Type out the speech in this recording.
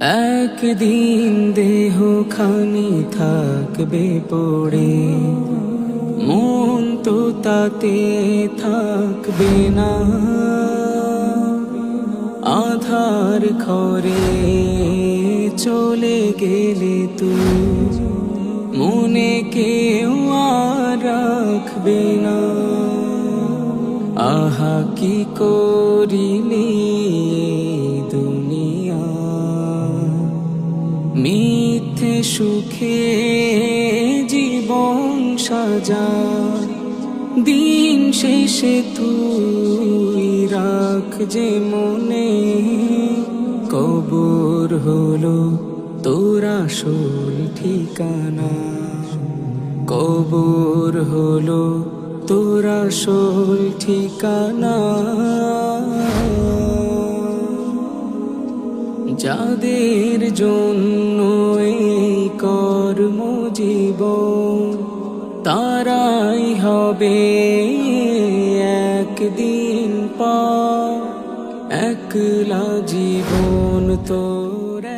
একদিন দেহ খানি থাকবে পড়ে, মন তো তাতে থাকবে না। আধার ঘরে চলে গেলে তুই, মনে কেউ আর রাখবে না। আহা কি করিলি দুনিয়া, মিথ্যে সুখে জীবন সাজা। দিন শেষে তুই রাখ যে মনে, কবর হলো তোর আসল ঠিকানা। কবর হলো তোর আসল ঠিকানা। যাদের জন্য এই কর্মজীবন, তারাই হবে একদিন পা। একলা জীবন তোর